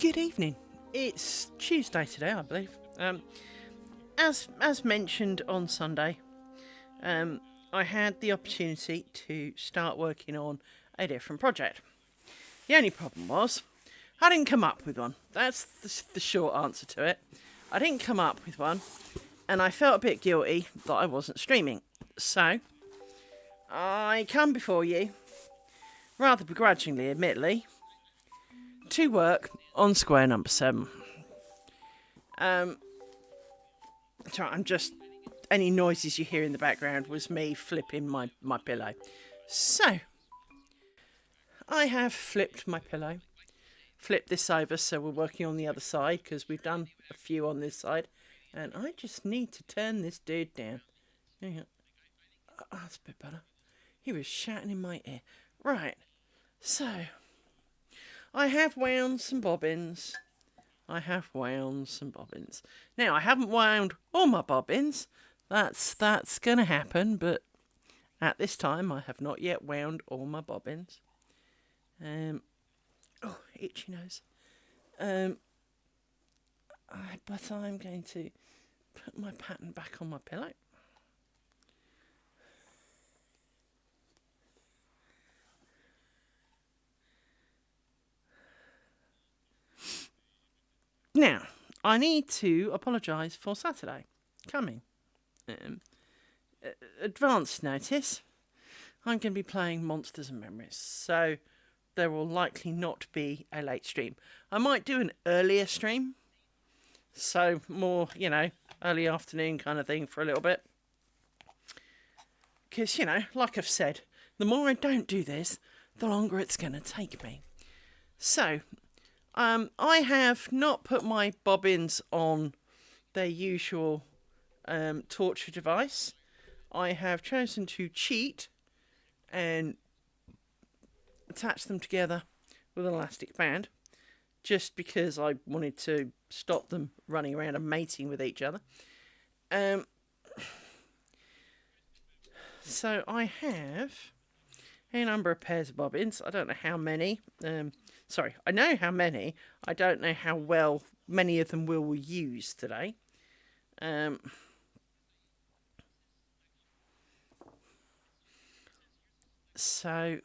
Good evening. It's Tuesday today, I believe. As mentioned on Sunday, I had the opportunity to start working on a different project. The only problem was, I didn't come up with one. That's the short answer to it. I didn't come up with one, and I felt a bit guilty that I wasn't streaming. So, I come before you, rather begrudgingly, admittedly, to work on square number 7. Any noises you hear in the background was me flipping my pillow. So, I have flipped my pillow. Flipped this over so we're working on the other side because we've done a few on this side. And I just need to turn this dude down. Hang on. Oh, that's a bit better. He was shouting in my ear. Right. So, I have wound some bobbins. Now, I haven't wound all my bobbins. That's going to happen, but at this time I have not yet wound all my bobbins. Itchy nose. But I'm going to put my pattern back on my pillow. Now, I need to apologise for Saturday coming. Advance notice. I'm going to be playing Monsters and Memories, so there will likely not be a late stream. I might do an earlier stream, so more, early afternoon kind of thing for a little bit. Because, like I've said, the more I don't do this, the longer it's going to take me. So, I have not put my bobbins on their usual torture device. I have chosen to cheat and attach them together with an elastic band, just because I wanted to stop them running around and mating with each other. So I have a number of pairs of bobbins. I don't know how many. I know how many. I don't know how well many of them we'll use today. So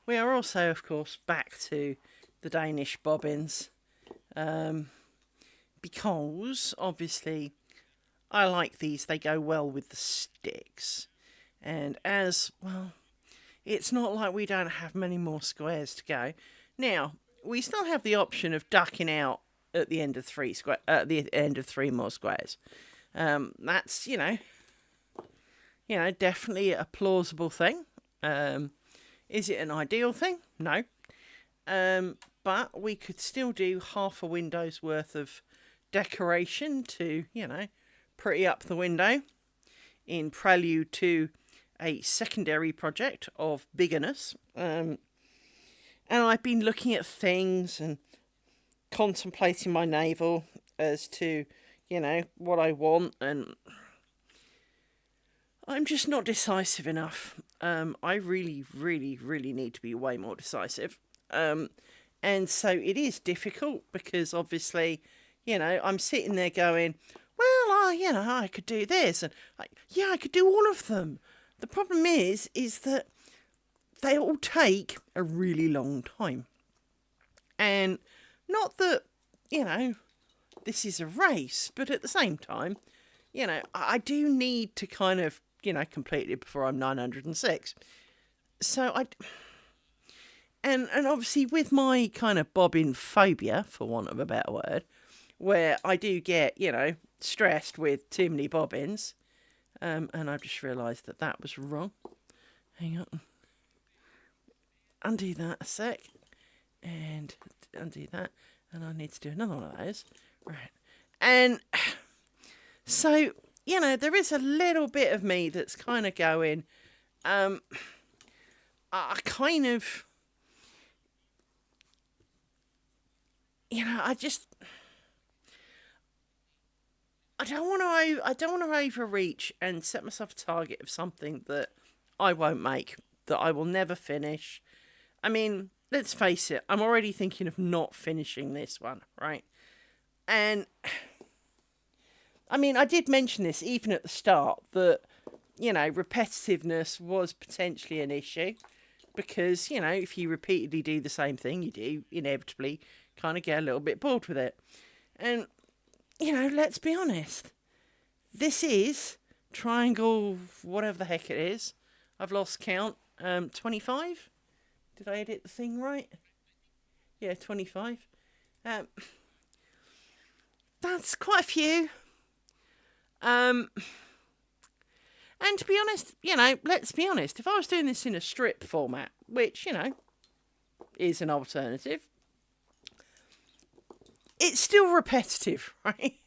we are also, of course, back to the Danish bobbins, because obviously I like these. They go well with the sticks, and as well, it's not like we don't have many more squares to go. Now we still have the option of ducking out at the end of 3 more squares. That's definitely a plausible thing. Is it an ideal thing? No. But we could still do half a window's worth of decoration to, pretty up the window in prelude to a secondary project of biggerness. And I've been looking at things and contemplating my navel as to, what I want, and I'm just not decisive enough. I really, really, really need to be way more decisive. And so it is difficult because obviously, I'm sitting there going, well, I could do this, and I could do all of them. The problem is that they all take a really long time. And not that, this is a race, but at the same time, I do need to kind of, complete it before I'm 906. So and obviously with my kind of bobbin phobia, for want of a better word, where I do get, stressed with too many bobbins. And I've just realised that that was wrong. Hang on. Undo that a sec. And undo that. And I need to do another one of those. Right. And so, there is a little bit of me that's kind of going, I kind of, I just, I don't want to overreach and set myself a target of something that I won't make, that I will never finish. I mean, let's face it, I'm already thinking of not finishing this one, right? And I mean, I did mention this even at the start, that, repetitiveness was potentially an issue. Because, if you repeatedly do the same thing, you do inevitably kind of get a little bit bored with it. And, let's be honest. This is triangle, whatever the heck it is. I've lost count. 25? Did I edit the thing right? Yeah, 25. That's quite a few. And to be honest, let's be honest, if I was doing this in a strip format, which, is an alternative, it's still repetitive, right?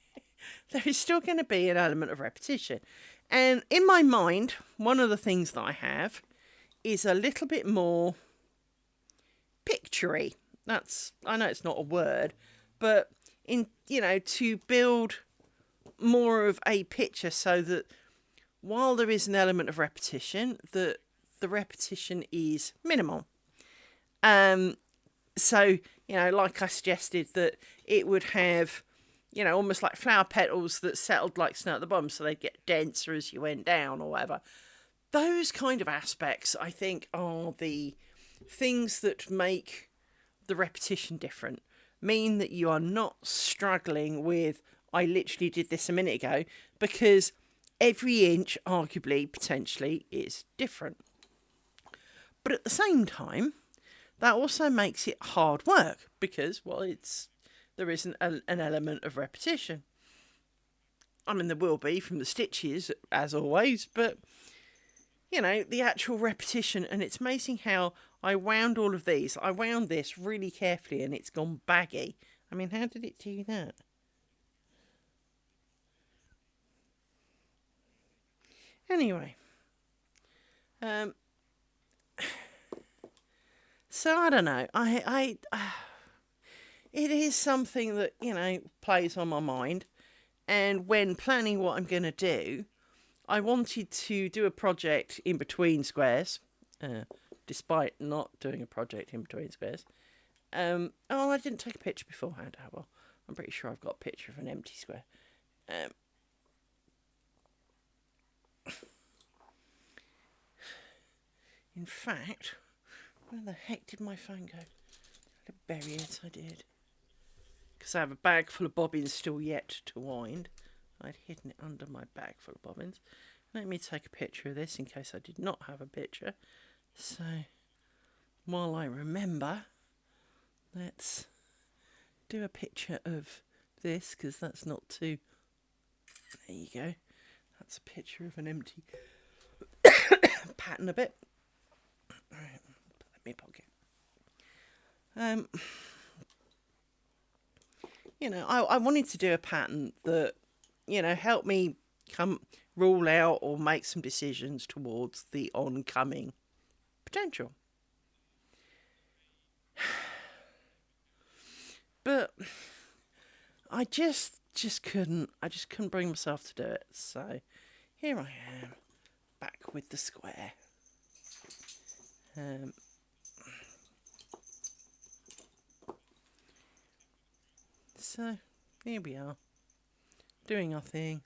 There is still going to be an element of repetition. And in my mind, one of the things that I have is a little bit more picture-y. I know it's not a word, but to build more of a picture so that while there is an element of repetition, the repetition is minimal. So, like I suggested, that it would have, almost like flower petals that settled like snow at the bottom, so they'd get denser as you went down or whatever. Those kind of aspects, I think, are the things that make the repetition different. Mean that you are not struggling with, I literally did this a minute ago, because every inch, arguably, potentially, is different. But at the same time, that also makes it hard work because, well, there isn't an element of repetition. I mean, there will be from the stitches, as always, but, the actual repetition, and it's amazing how I wound all of these. I wound this really carefully and it's gone baggy. I mean, how did it do that? Anyway, so I don't know. It is something that plays on my mind, and when planning what I'm going to do, I wanted to do a project in between squares, despite not doing a project in between squares. I didn't take a picture beforehand. Oh well, I'm pretty sure I've got a picture of an empty square. In fact, where the heck did my phone go? To bury it, I did. Because I have a bag full of bobbins still yet to wind. I'd hidden it under my bag full of bobbins. Let me take a picture of this in case I did not have a picture. So, while I remember, let's do a picture of this, because that's not too... There you go. That's a picture of an empty pattern a bit. Alright, put that in my pocket. I wanted to do a pattern that, helped me rule out or make some decisions towards the oncoming potential. But I just couldn't bring myself to do it. So here I am, back with the square. So here we are, doing our thing.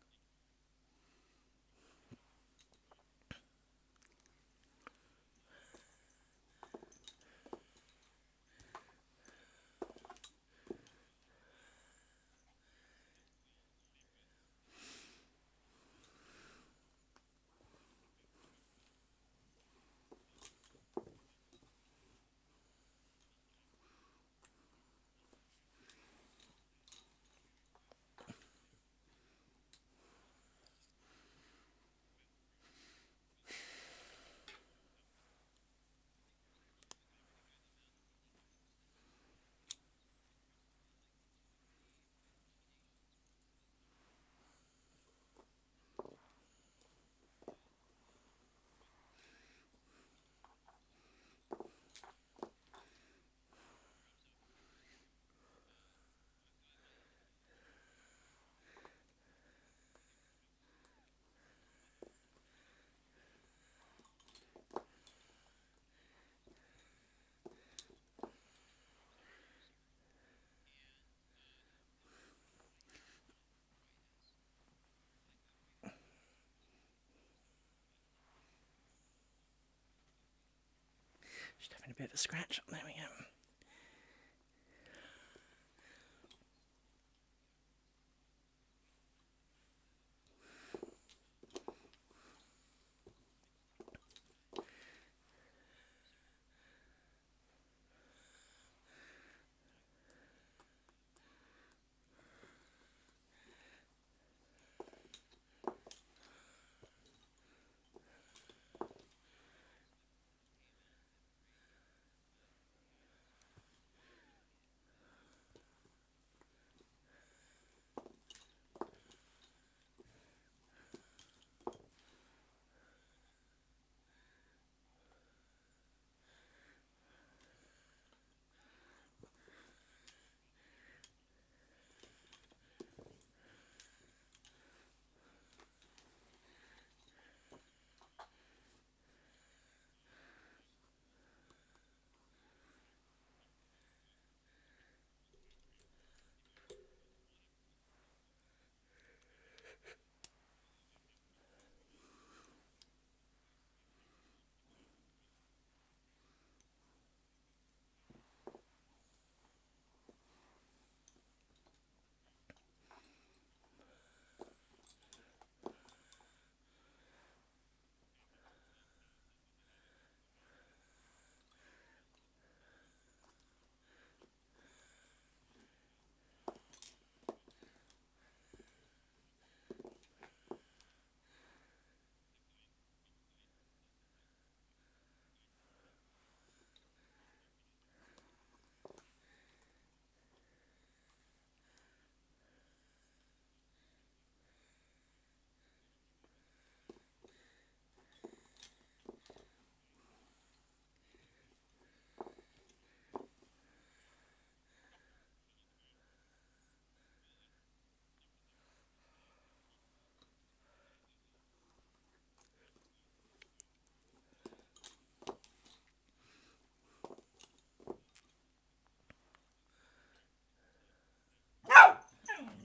Just having a bit of a scratch. There we go.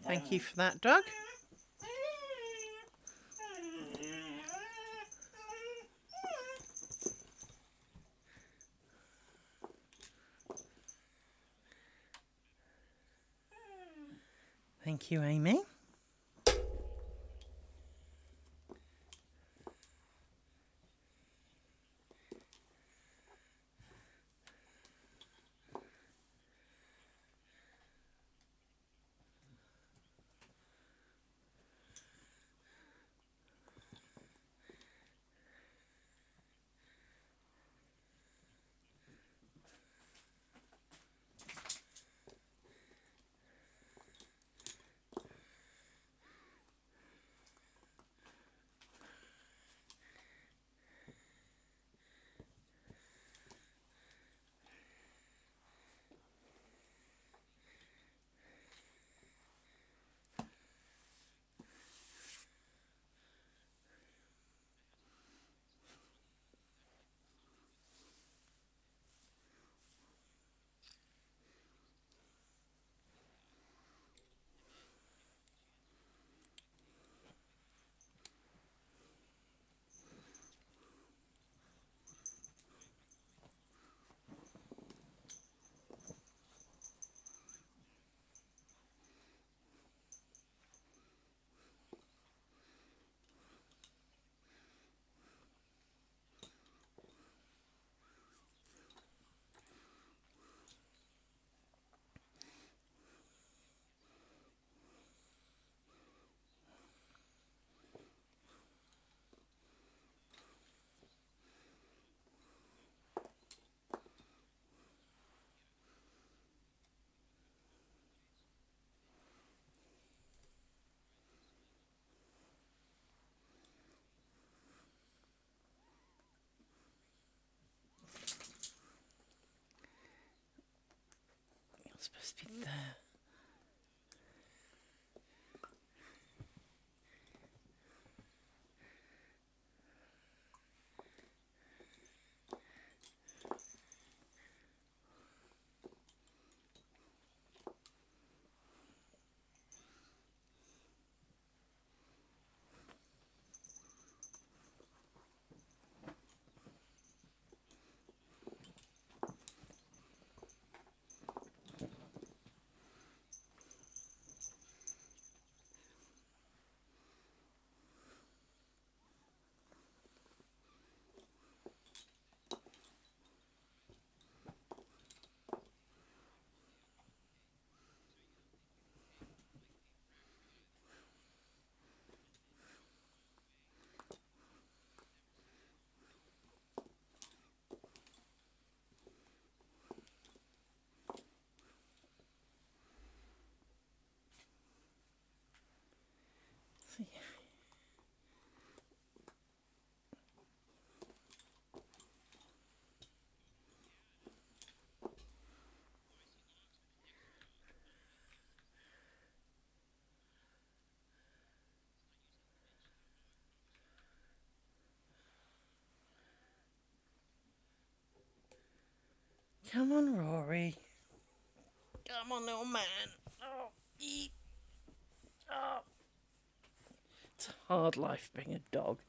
Thank you for that, Doug. Thank you, Amy. You're supposed to be there. Come on, Rory. Come on, little man. Oh, eat. Oh. It's a hard life being a dog.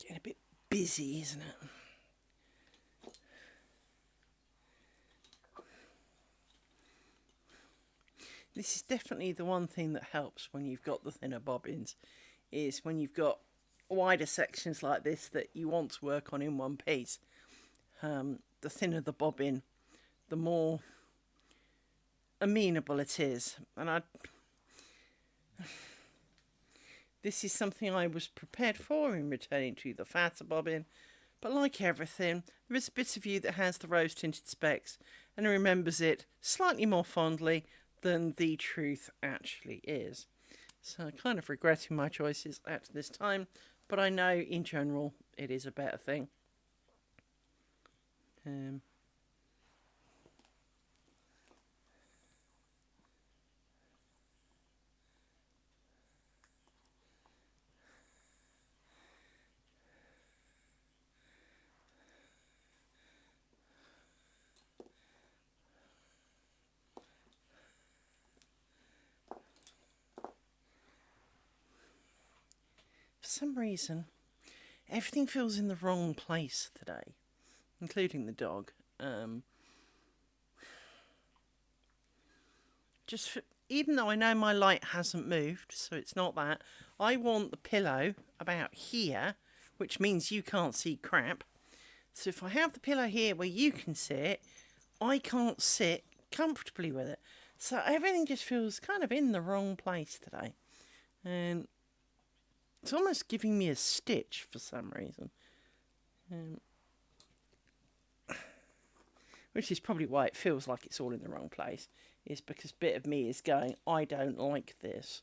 Getting a bit busy, isn't it? This is definitely the one thing that helps when you've got the thinner bobbins, is when you've got wider sections like this that you want to work on in one piece. The thinner the bobbin, the more amenable it is. And this is something I was prepared for in returning to the fatter bobbin, but like everything, there is a bit of you that has the rose tinted specs and remembers it slightly more fondly than the truth actually is. So kind of regretting my choices at this time, but I know in general it is a better thing. For some reason, everything feels in the wrong place today, including the dog. Even though I know my light hasn't moved, so it's not that, I want the pillow about here, which means you can't see crap. So if I have the pillow here where you can sit, I can't sit comfortably with it. So everything just feels kind of in the wrong place today. And it's almost giving me a stitch for some reason. Which is probably why it feels like it's all in the wrong place. Is because a bit of me is going, I don't like this.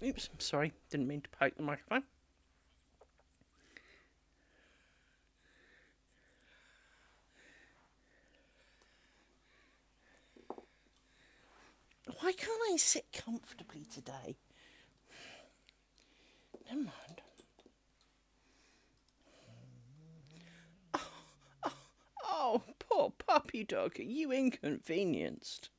Oops, sorry, didn't mean to poke the microphone. Why can't I sit comfortably today? Never mind. Oh, poor puppy dog, are you inconvenienced?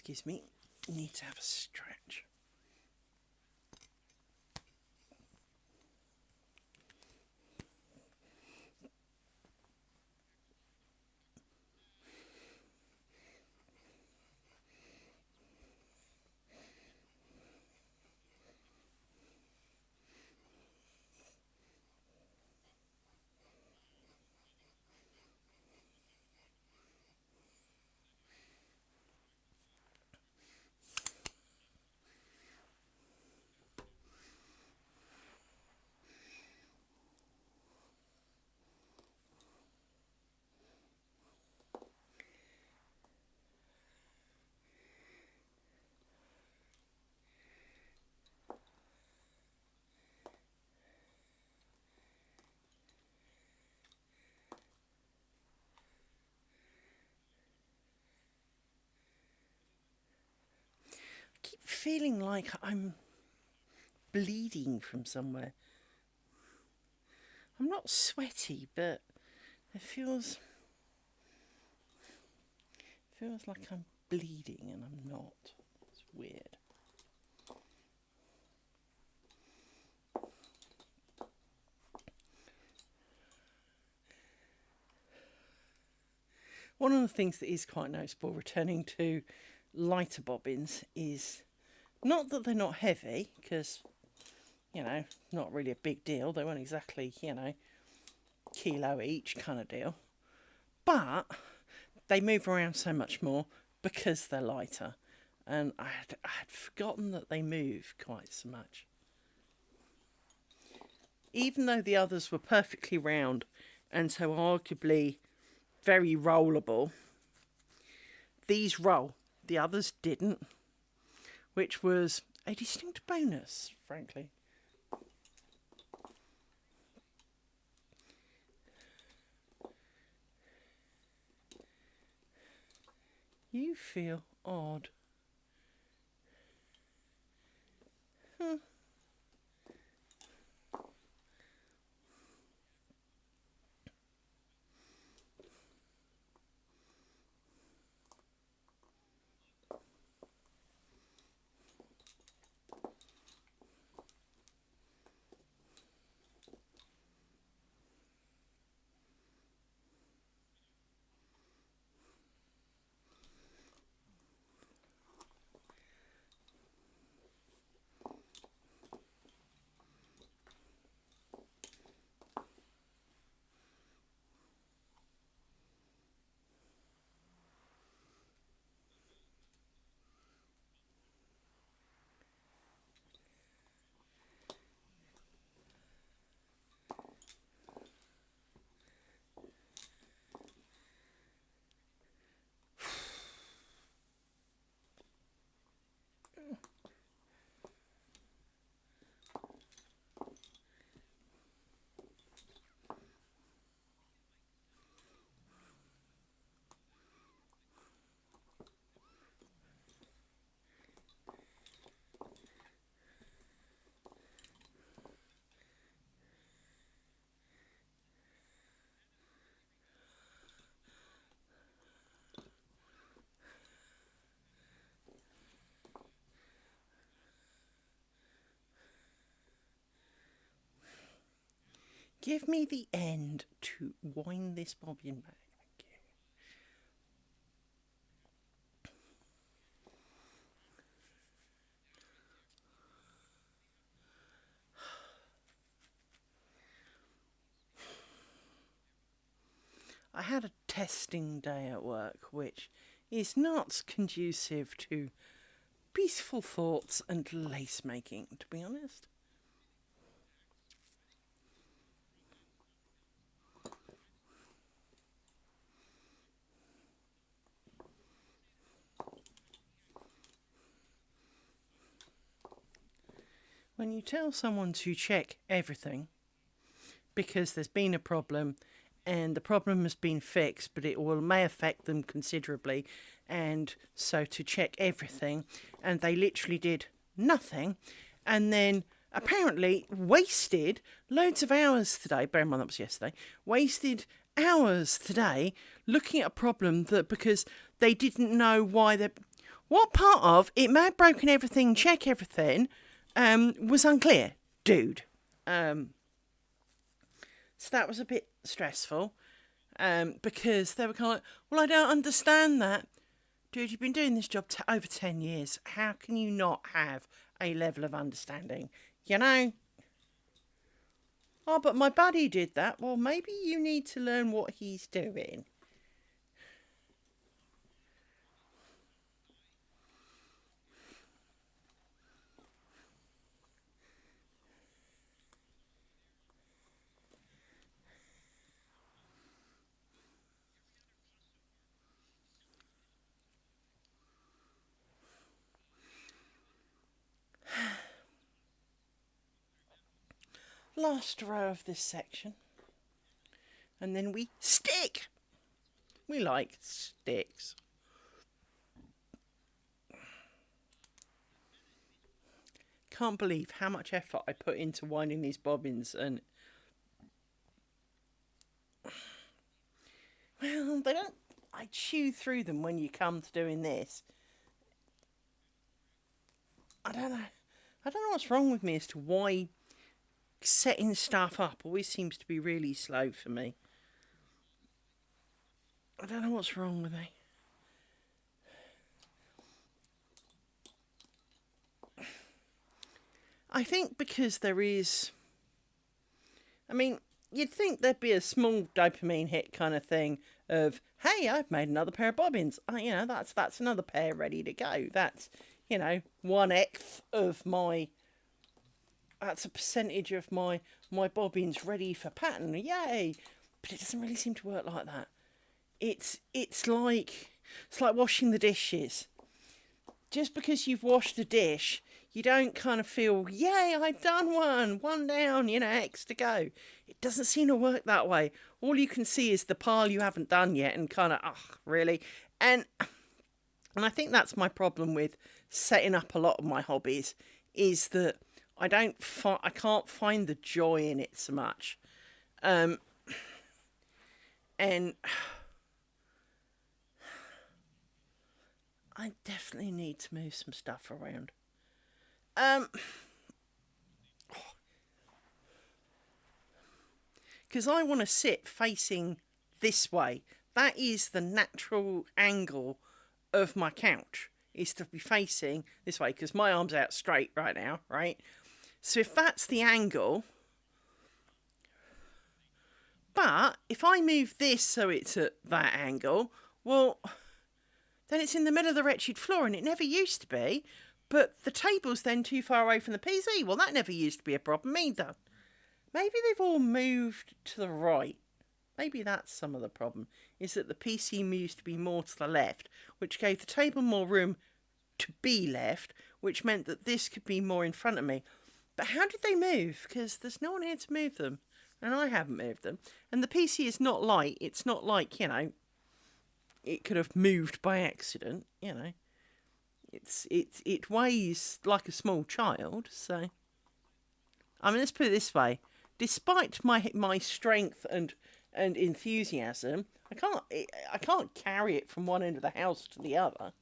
Excuse me, need to have a stretch. I keep feeling like I'm bleeding from somewhere. I'm not sweaty, but it feels like I'm bleeding and I'm not. It's weird. One of the things that is quite noticeable returning to lighter bobbins is not that they're not heavy, because, you know, not really a big deal. They weren't exactly, you know, kilo each kind of deal. But they move around so much more because they're lighter. And I had forgotten that they move quite so much. Even though the others were perfectly round and so arguably very rollable, these roll. The others didn't, which was a distinct bonus, frankly. You feel odd. Give me the end to wind this bobbin back. Thank you. I had a testing day at work, which is not conducive to peaceful thoughts and lace making, to be honest. When you tell someone to check everything because there's been a problem and the problem has been fixed, but may affect them considerably, and so to check everything, and they literally did nothing, and then apparently wasted loads of hours today, bear in mind that was yesterday, wasted hours today looking at a problem that because they didn't know why What part of it may have broken everything, check everything, was unclear, dude. So that was a bit stressful, because they were kind of like, well, I don't understand that. Dude, you've been doing this job over 10 years. How can you not have a level of understanding? You know? Oh, but my buddy did that. Well, maybe you need to learn what he's doing. Last row of this section. And then we stick. We like sticks. Can't believe how much effort I put into winding these bobbins, and well, they don't. I chew through them when you come to doing this. I don't know. I don't know what's wrong with me as to why setting stuff up always seems to be really slow for me. I don't know what's wrong with me. I think because there is... I mean, you'd think there'd be a small dopamine hit kind of thing of, hey, I've made another pair of bobbins. You know, that's another pair ready to go. That's, you know, 1/8 of my... That's a percentage of my bobbins ready for pattern. Yay! But it doesn't really seem to work like that. It's like washing the dishes. Just because you've washed the dish, you don't kind of feel, yay, I've done one down, you know, X to go. It doesn't seem to work that way. All you can see is the pile you haven't done yet, and kind of, really? And I think that's my problem with setting up a lot of my hobbies, is that I can't find the joy in it so much. And I definitely need to move some stuff around. Because I want to sit facing this way. That is the natural angle of my couch, is to be facing this way, because my arm's out straight right now, right? So if that's the angle... But if I move this so it's at that angle, well, then it's in the middle of the wretched floor, and it never used to be. But the table's then too far away from the PC. Well, that never used to be a problem either. Maybe they've all moved to the right. Maybe that's some of the problem, is that the PC used to be more to the left, which gave the table more room to be left, which meant that this could be more in front of me. But how did they move? Because there's no one here to move them, and I haven't moved them. And the PC is not light. It's not like, you know, it could have moved by accident, you know. It weighs like a small child, so... I mean, let's put it this way. Despite my strength and enthusiasm, I can't carry it from one end of the house to the other.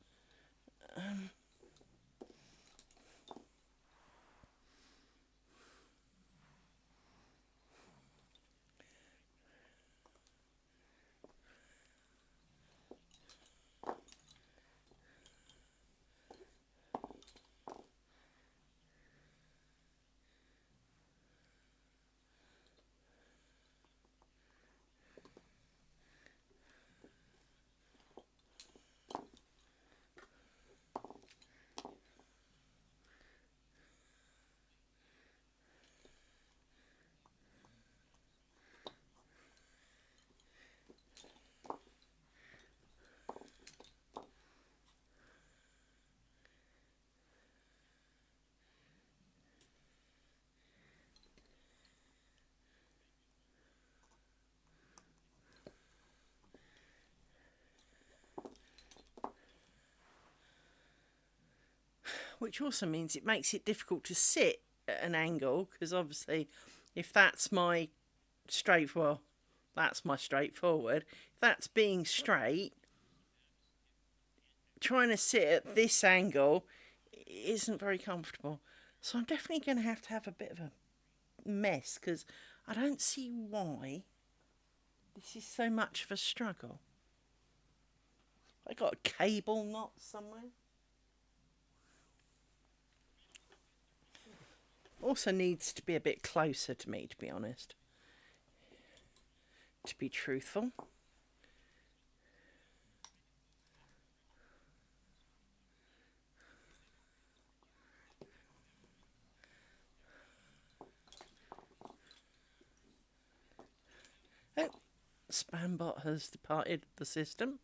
Which also means it makes it difficult to sit at an angle, because obviously if that's my that's my straightforward. If that's being straight, trying to sit at this angle isn't very comfortable. So I'm definitely going to have a bit of a mess because I don't see why this is so much of a struggle. I got a cable knot somewhere. Also needs to be a bit closer to me, to be honest. To be truthful. Oh, Spambot has departed the system.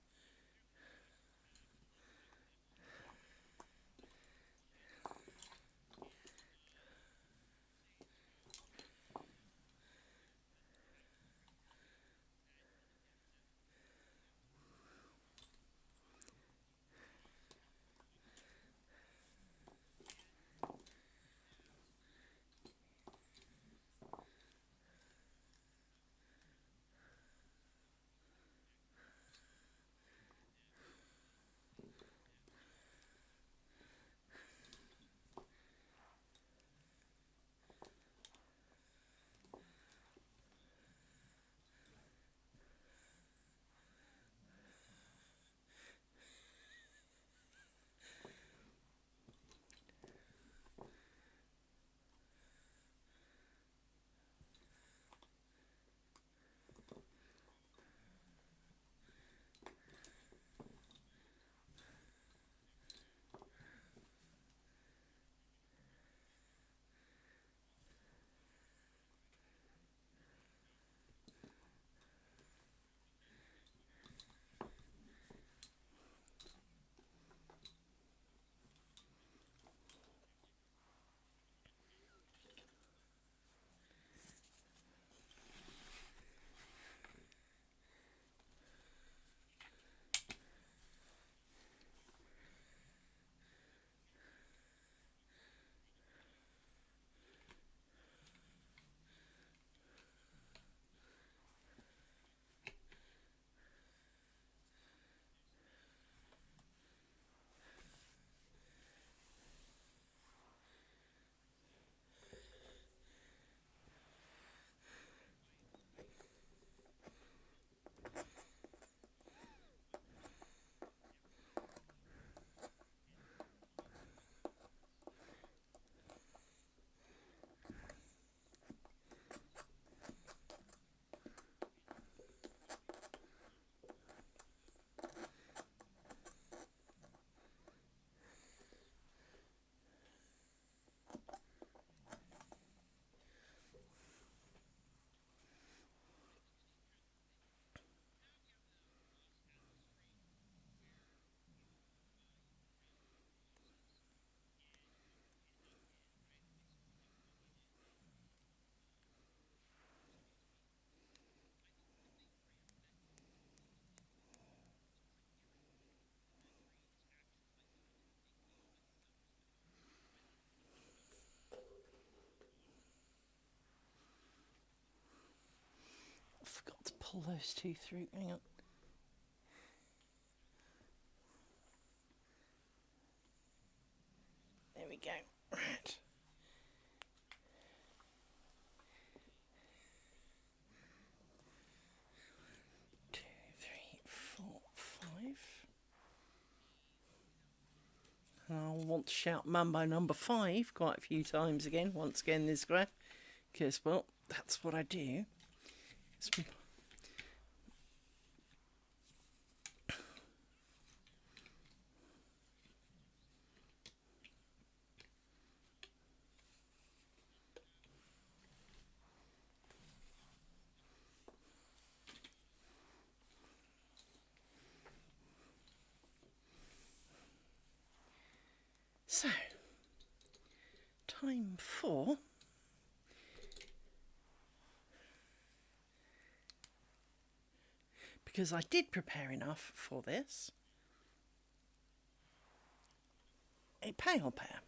I forgot to pull those two through. Hang on. There we go. Right. 2, 3, 4, 5. I'll want to shout Mambo number 5 quite a few times again, once again this graph, because, well, that's what I do. So, time for because I did prepare enough for this, a pale pair.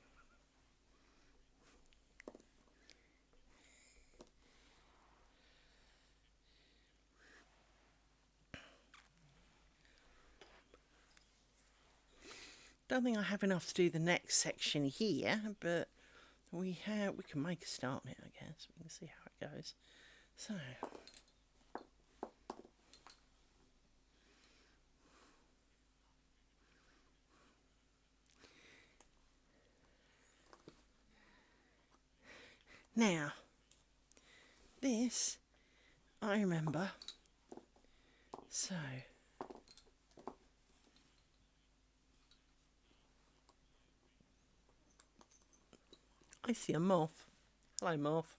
Don't think I have enough to do the next section here, but we can make a start on it, I guess. We can see how it goes. So now this I remember. So I see a moth. Hello, moth.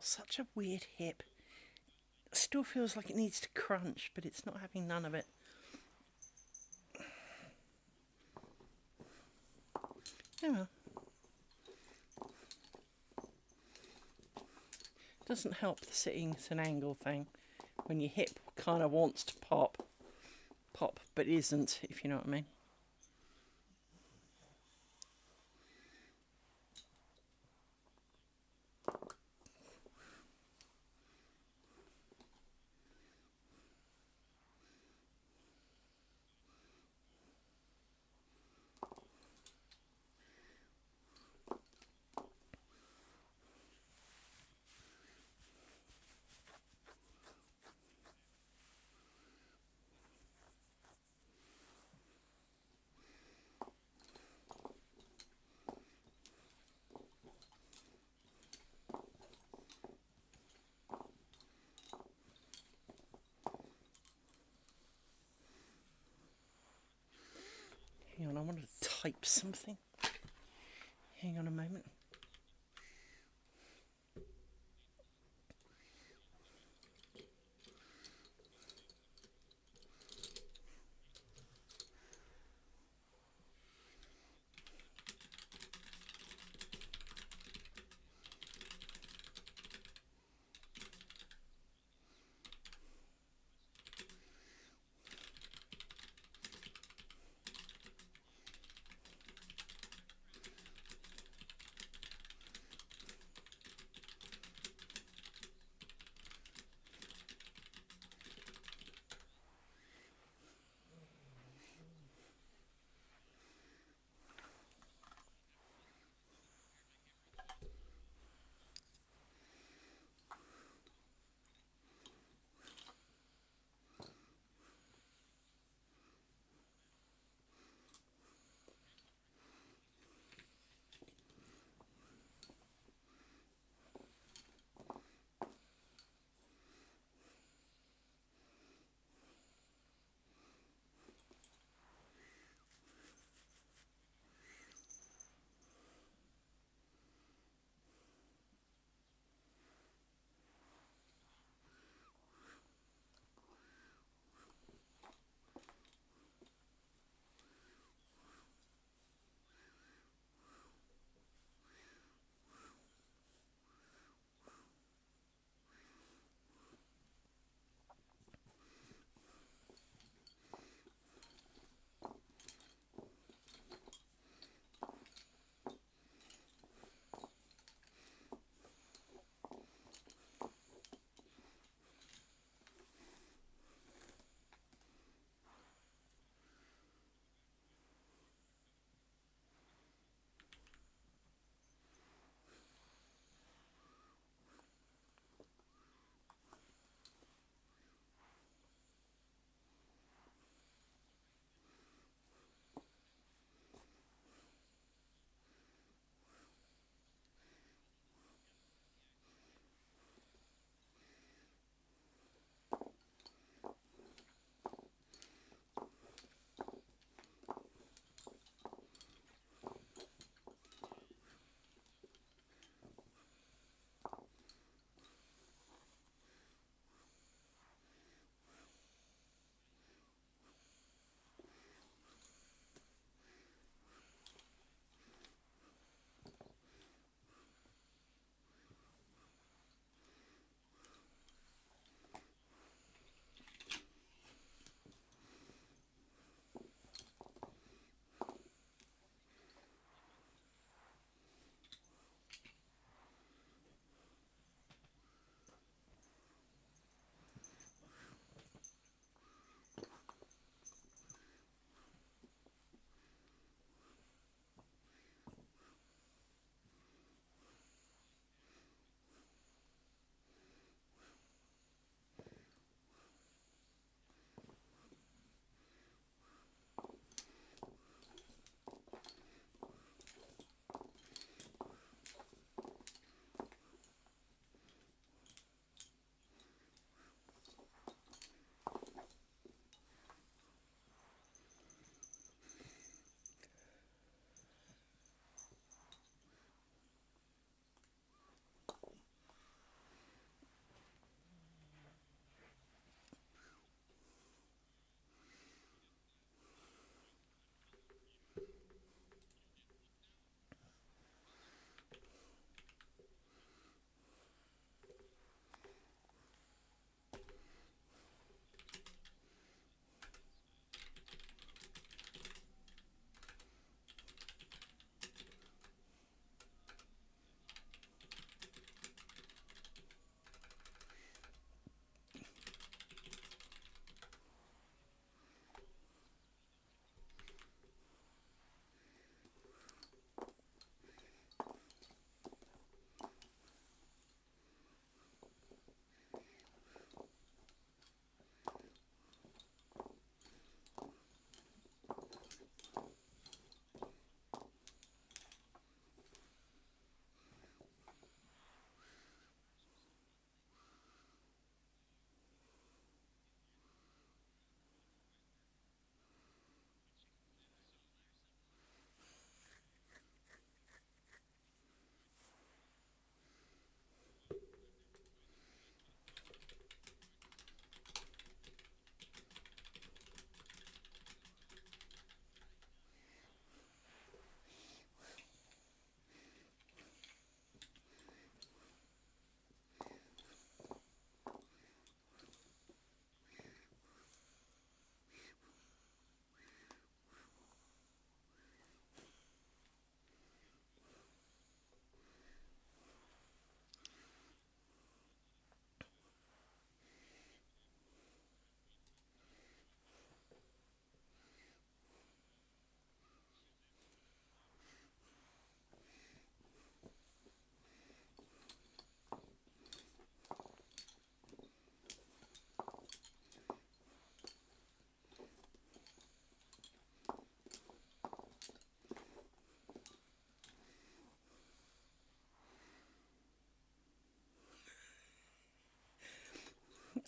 such a weird hip. Still feels like it needs to crunch, but it's not having none of it. Oh well. Doesn't help the sitting at an angle thing when your hip kind of wants to pop, but isn't, if you know what I mean. Hang on, I want to type something. Hang on a moment.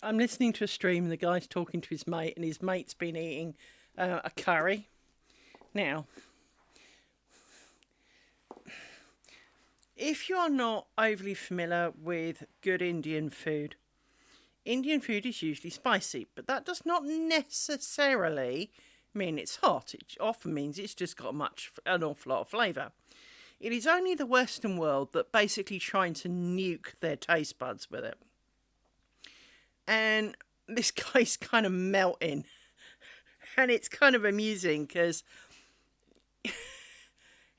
I'm listening to a stream and the guy's talking to his mate and his mate's been eating a curry. Now, if you are not overly familiar with good Indian food is usually spicy, but that does not necessarily mean it's hot. It often means it's just got an awful lot of flavour. It is only the Western world that basically trying to nuke their taste buds with it. And this guy's kind of melting. And it's kind of amusing because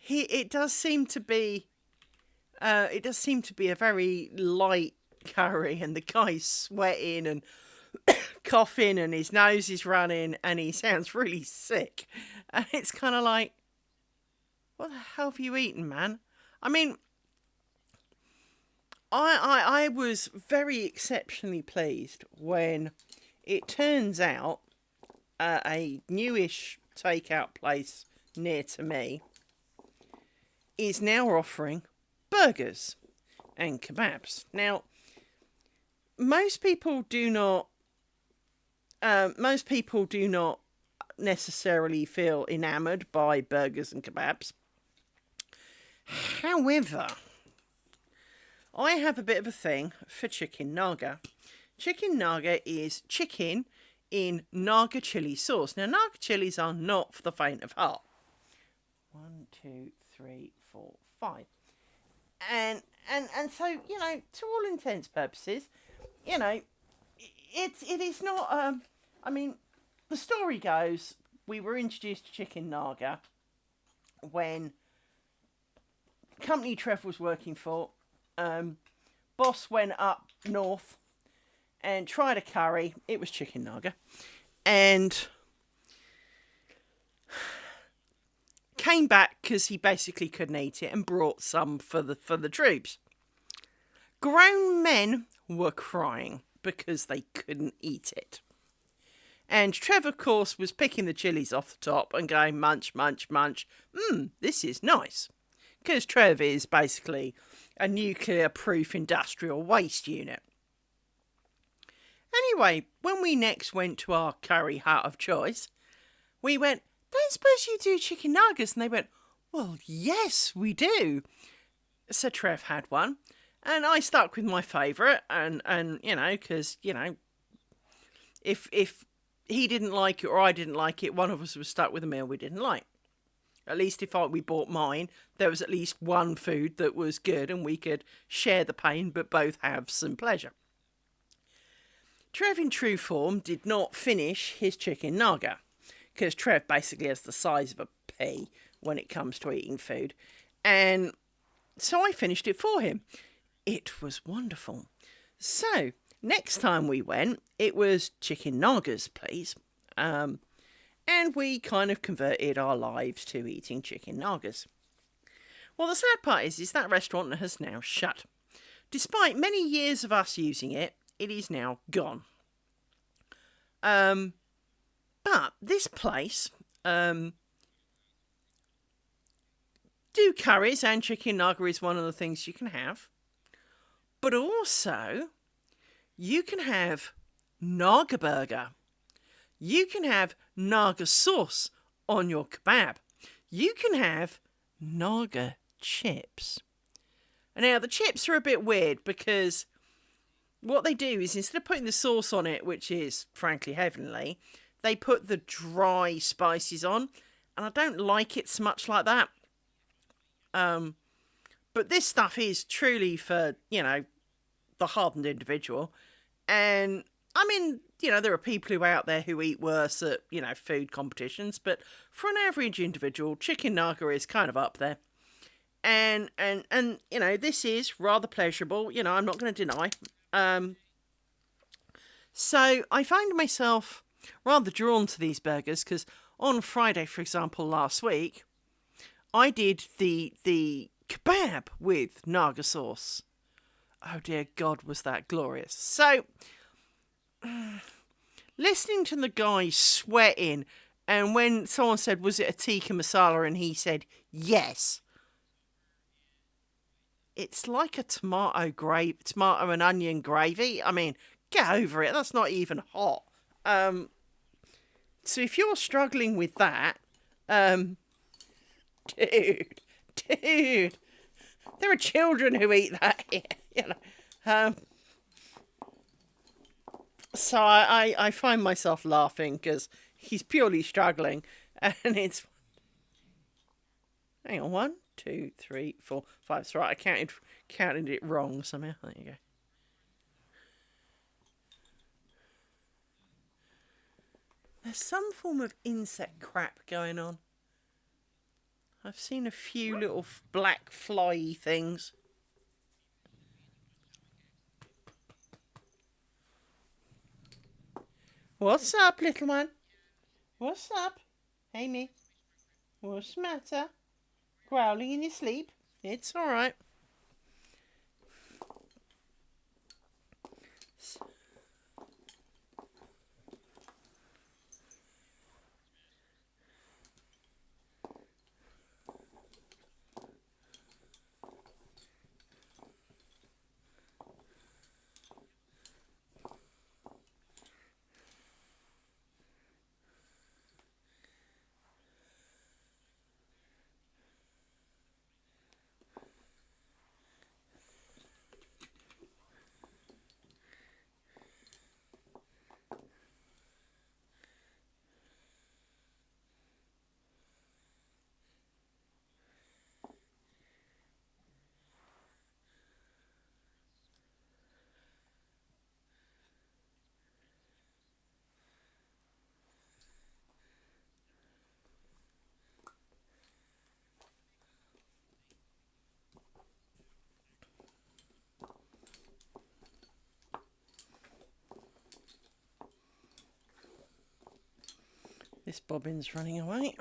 it does seem to be a very light curry, and the guy's sweating and coughing and his nose is running and he sounds really sick. And it's kind of like, what the hell have you eaten, man? I mean, I was very exceptionally pleased when it turns out a newish takeout place near to me is now offering burgers and kebabs. Now, most people do not necessarily feel enamoured by burgers and kebabs. However, I have a bit of a thing for chicken naga. Chicken naga is chicken in naga chili sauce. Now, naga chilies are not for the faint of heart. 1, 2, 3, 4, 5. And so, you know, to all intents and purposes, you know, it is not, I mean, the story goes, we were introduced to chicken naga when company Trev was working for, boss went up north and tried a curry. It was chicken naga. And came back because he basically couldn't eat it and brought some for the troops. Grown men were crying because they couldn't eat it. And Trev, of course, was picking the chilies off the top and going munch, munch, munch. This is nice. Because Trev is basically a nuclear-proof industrial waste unit. Anyway, when we next went to our curry hut of choice, we went, don't suppose you do chicken nuggets? And they went, well, yes, we do. So Trev had one. And I stuck with my favourite. And you know, because, you know, if he didn't like it or I didn't like it, one of us was stuck with a meal we didn't like. At least if we bought mine, there was at least one food that was good and we could share the pain but both have some pleasure. Trev, in true form, did not finish his chicken naga because Trev basically has the size of a pea when it comes to eating food. And so I finished it for him. It was wonderful. So, next time we went, it was chicken nagas, please. And we kind of converted our lives to eating chicken nuggets. Well, the sad part is that restaurant has now shut. Despite many years of us using it, it is now gone. But this place do curries, and chicken naga is one of the things you can have. But also, you can have naga burger. You can have naga sauce on your kebab. You can have naga chips. Now, the chips are a bit weird because what they do is instead of putting the sauce on it, which is frankly heavenly, they put the dry spices on. And I don't like it so much like that. But this stuff is truly for, you know, the hardened individual. And I mean, you know, there are people who are out there who eat worse at, you know, food competitions, but for an average individual, chicken naga is kind of up there. And you know, this is rather pleasurable, you know, I'm not going to deny. So I find myself rather drawn to these burgers because on Friday, for example, last week, I did the kebab with naga sauce. Oh dear God, was that glorious. So, listening to the guy sweating, and when someone said, was it a tikka masala, and he said, yes. It's like a tomato and onion gravy. I mean, Get over it. That's not even hot. So if you're struggling with that, dude, dude, there are children who eat that here, you know. So I find myself laughing because he's purely struggling, and it's hang on, 1, 2, 3, 4, 5. That's right. I counted it wrong somehow. There you go. There's some form of insect crap going on. I've seen a few little black fly things. What's up, little one? What's up? Hey, me. What's the matter? Growling in your sleep? It's all right. This bobbin's running away.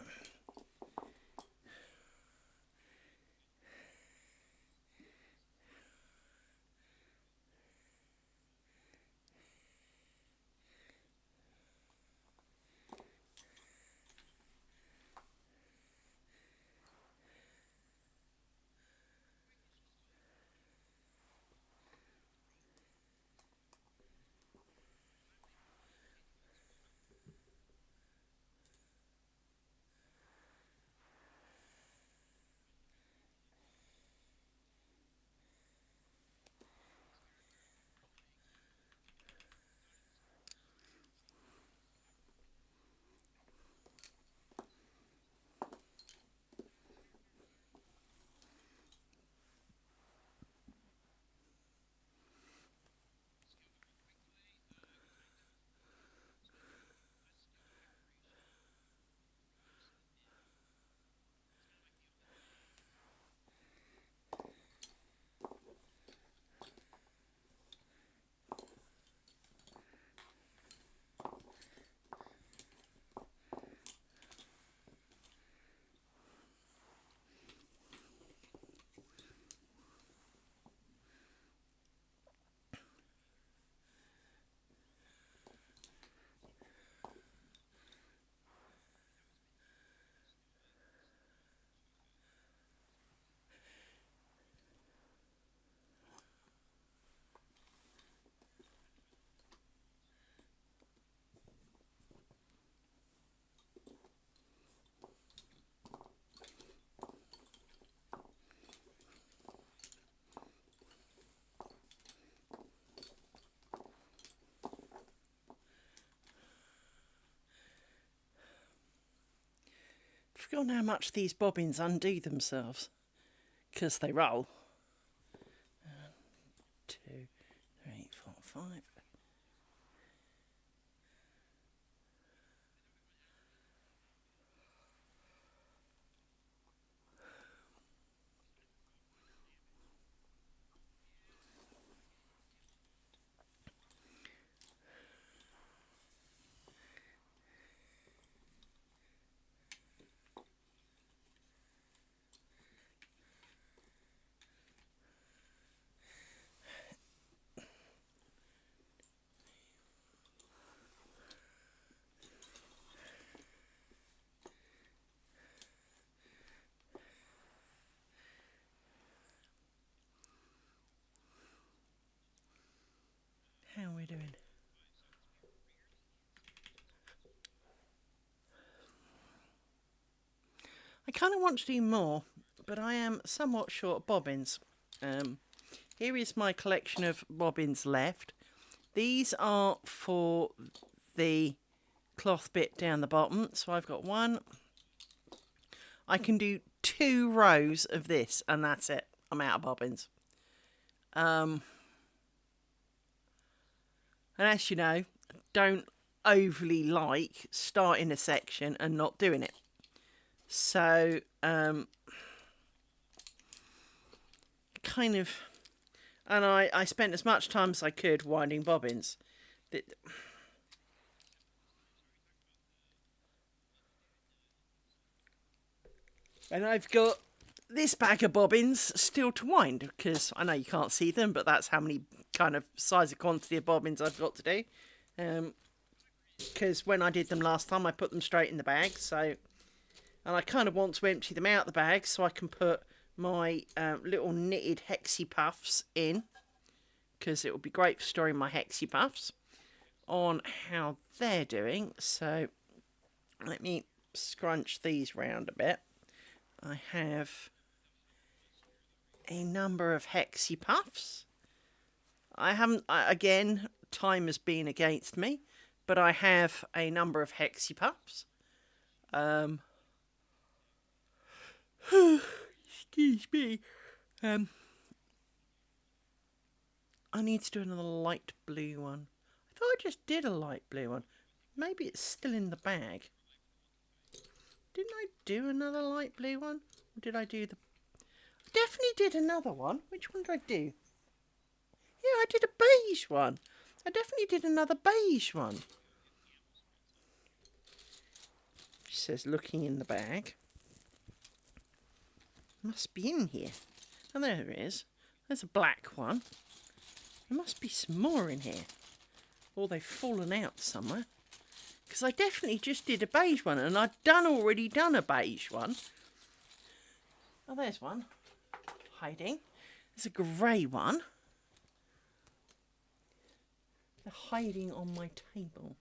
I've forgotten how much these bobbins undo themselves because they roll. 2, 3, 4, 5. How are we doing? I kind of want to do more, but I am somewhat short of bobbins. Here is my collection of bobbins left. These are for the cloth bit down the bottom. So I've got one. I can do 2 rows of this and that's it. I'm out of bobbins. And as you know, don't overly like starting a section and not doing it. So, kind of, and I spent as much time as I could winding bobbins. And I've got this bag of bobbins still to wind, because I know you can't see them, but that's how many kind of size of quantity of bobbins I've got to do. Because when I did them last time, I put them straight in the bag, so... And I kind of want to empty them out the bag so I can put my little knitted hexie puffs in, because it will be great for storing my hexie puffs on how they're doing. So let me scrunch these round a bit. I have a number of hexie puffs. Again, time has been against me, but I have a number of hexie puffs. Excuse me. I need to do another light blue one. I thought I just did a light blue one. Maybe it's still in the bag. Didn't I do another light blue one? Or did I do the... I definitely did another one. Which one did I do? Yeah, I did a beige one. I definitely did another beige one. She says, looking in the bag. Must be in here. Oh, there it is. There's a black one. There must be some more in here. Or they've fallen out somewhere. Because I definitely just did a beige one, and I'd already done a beige one. Oh, there's one. Hiding. There's a grey one. They're hiding on my table.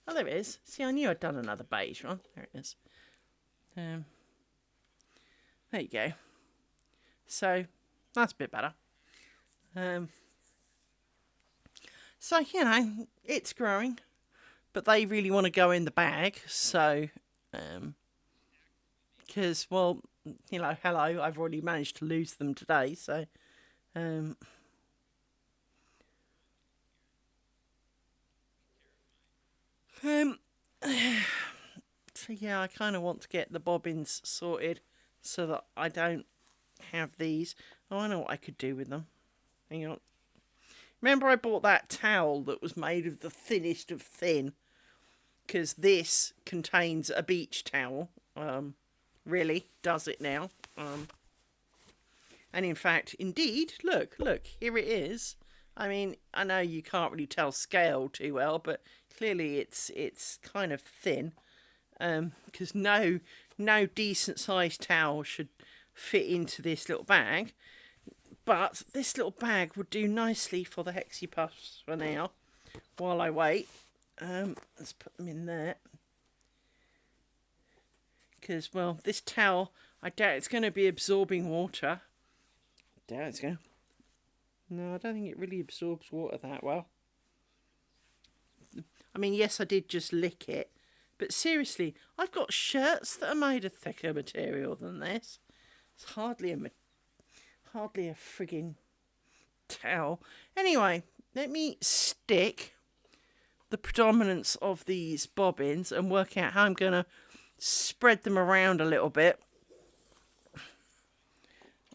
Oh, there it is. See, I knew I'd done another beige one. There it is. There you go. So, that's a bit better. So, you know, it's growing. But they really want to go in the bag. So, because, well, you know, hello, I've already managed to lose them today. So, so yeah, I kind of want to get the bobbins sorted so that I don't have these. Oh, I know what I could do with them. Hang on. Remember I bought that towel that was made of the thinnest of thin? Because this contains a beach towel. Really, does it now. And in fact, indeed, look, here it is. I mean, I know you can't really tell scale too well, but clearly it's kind of thin. Because no decent sized towel should fit into this little bag. But this little bag would do nicely for the hexie puffs for now, while I wait. Let's put them in there. Because, well, this towel, I doubt it's going to be absorbing water. I doubt it's going to. No, I don't think it really absorbs water that well. I mean, yes, I did just lick it. But seriously, I've got shirts that are made of thicker material than this. It's hardly a frigging towel. Anyway, let me stick the predominance of these bobbins and work out how I'm going to spread them around a little bit.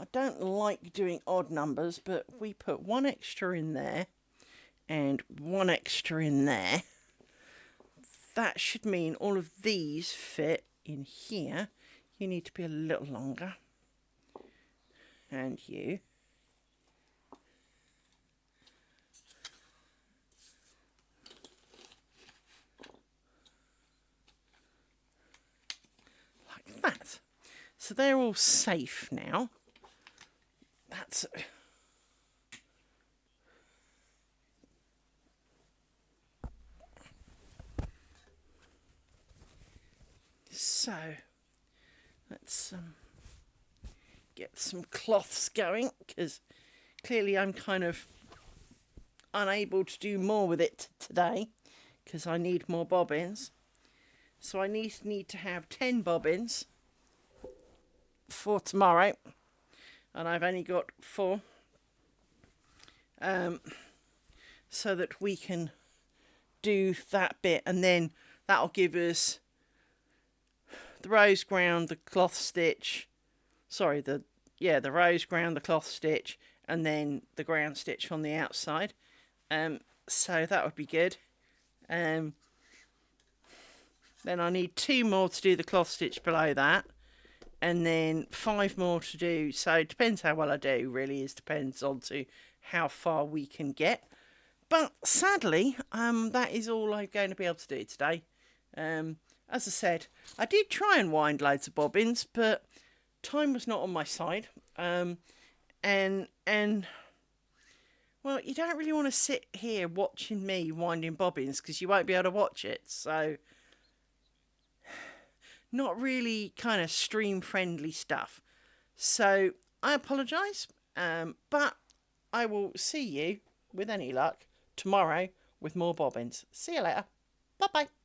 I don't like doing odd numbers, but we put one extra in there and one extra in there. That should mean all of these fit in here. You need to be a little longer. And you. Like that. So they're all safe now. But so let's get some cloths going, because clearly I'm kind of unable to do more with it today because I need more bobbins. So I need to have 10 bobbins for tomorrow, and I've only got 4, so that we can do that bit, and then that'll give us the rose ground, the cloth stitch, the rose ground, the cloth stitch, and then the ground stitch on the outside. So that would be good. Then I need 2 more to do the cloth stitch below that, and then 5 more to do. So it depends how well I do, really. It depends on to how far we can get. But sadly, that is all I'm going to be able to do today. As I said, I did try and wind loads of bobbins, but time was not on my side. And well, you don't really want to sit here watching me winding bobbins, because you won't be able to watch it. So not really kind of stream friendly stuff. So I apologise, but I will see you, with any luck, tomorrow with more bobbins. See you later. Bye bye.